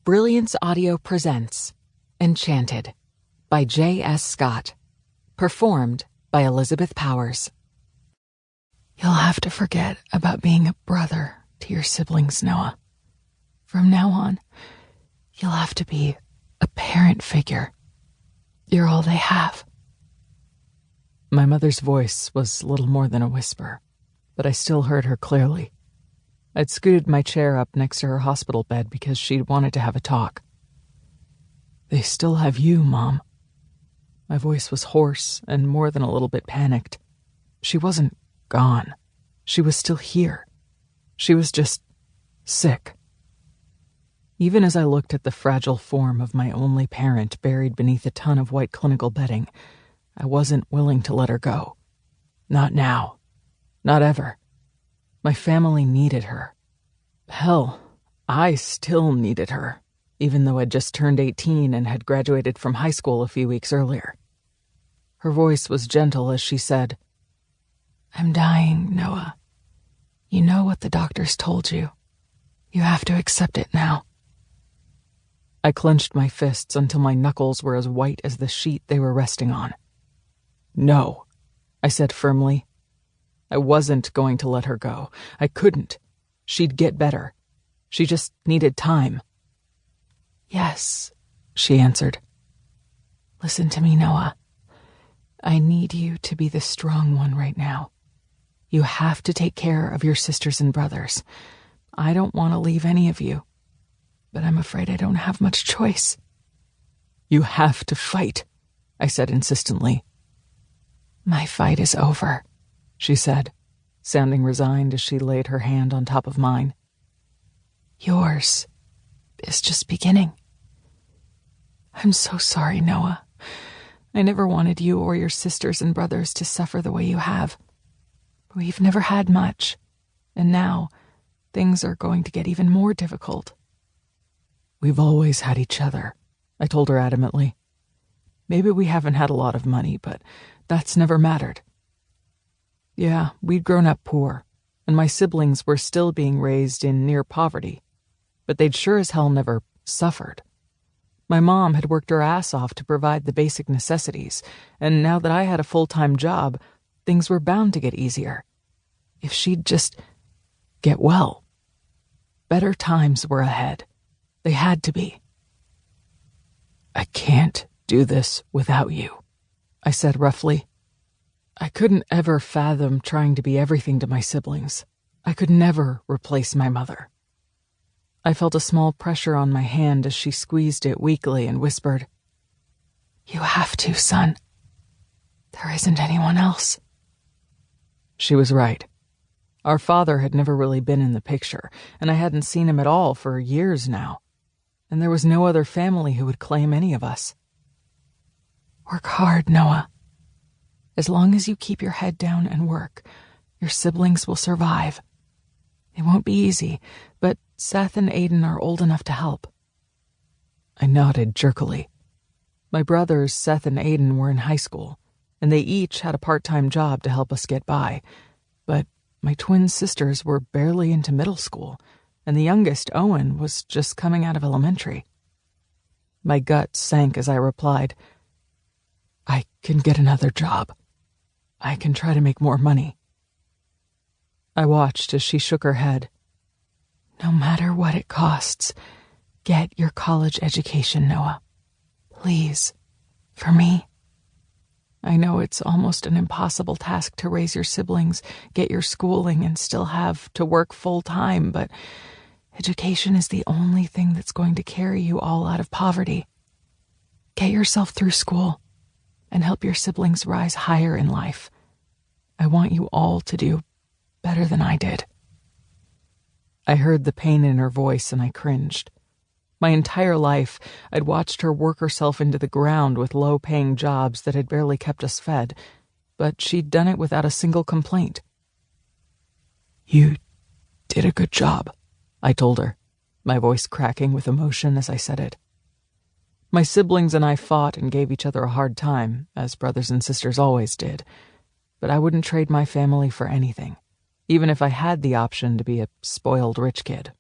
Brilliance Audio presents Enchanted by J.S. Scott. Performed by Elizabeth Powers. You'll have to forget about being a brother to your siblings, Noah. From now on, you'll have to be a parent figure. You're all they have. My mother's voice was little more than a whisper, but I still heard her clearly. I'd scooted my chair up next to her hospital bed because she'd wanted to have a talk. They still have you, Mom. My voice was hoarse and more than a little bit panicked. She wasn't gone. She was still here. She was just sick. Even as I looked at the fragile form of my only parent buried beneath a ton of white clinical bedding, I wasn't willing to let her go. Not now. Not ever. My family needed her. Hell, I still needed her, even though I'd just turned 18 and had graduated from high school a few weeks earlier. Her voice was gentle as she said, "I'm dying, Noah. You know what the doctors told you. You have to accept it now." I clenched my fists until my knuckles were as white as the sheet they were resting on. "No," I said firmly. I wasn't going to let her go. I couldn't. She'd get better. She just needed time. "Yes," she answered. "Listen to me, Noah. I need you to be the strong one right now. You have to take care of your sisters and brothers. I don't want to leave any of you, but I'm afraid I don't have much choice." "You have to fight," I said insistently. "My fight is over," she said, sounding resigned as she laid her hand on top of mine. "Yours is just beginning." "I'm so sorry, Noah. I never wanted you or your sisters and brothers to suffer the way you have. We've never had much, and now things are going to get even more difficult." "We've always had each other," I told her adamantly. "Maybe we haven't had a lot of money, but that's never mattered. Yeah, we'd grown up poor, and my siblings were still being raised in near poverty, but they'd sure as hell never suffered. My mom had worked her ass off to provide the basic necessities, and now that I had a full-time job, things were bound to get easier. If she'd just get well. Better times were ahead. They had to be. "I can't do this without you," I said roughly. I couldn't ever fathom trying to be everything to my siblings. I could never replace my mother. I felt a small pressure on my hand as she squeezed it weakly and whispered, "You have to, son. There isn't anyone else." She was right. Our father had never really been in the picture, and I hadn't seen him at all for years now, and there was no other family who would claim any of us. "Work hard, Noah. As long as you keep your head down and work, your siblings will survive. It won't be easy, but Seth and Aiden are old enough to help." I nodded jerkily. My brothers, Seth and Aiden, were in high school, and they each had a part-time job to help us get by, but my twin sisters were barely into middle school, and the youngest, Owen, was just coming out of elementary. My gut sank as I replied, "I can get another job. I can try to make more money." I watched as she shook her head. "No matter what it costs, get your college education, Noah. Please, for me. I know it's almost an impossible task to raise your siblings, get your schooling, and still have to work full-time, but education is the only thing that's going to carry you all out of poverty. Get yourself through school and help your siblings rise higher in life. I want you all to do better than I did." I heard the pain in her voice and I cringed. My entire life, I'd watched her work herself into the ground with low-paying jobs that had barely kept us fed, but she'd done it without a single complaint. "You did a good job," I told her, my voice cracking with emotion as I said it. My siblings and I fought and gave each other a hard time, as brothers and sisters always did, but I wouldn't trade my family for anything, even if I had the option to be a spoiled rich kid.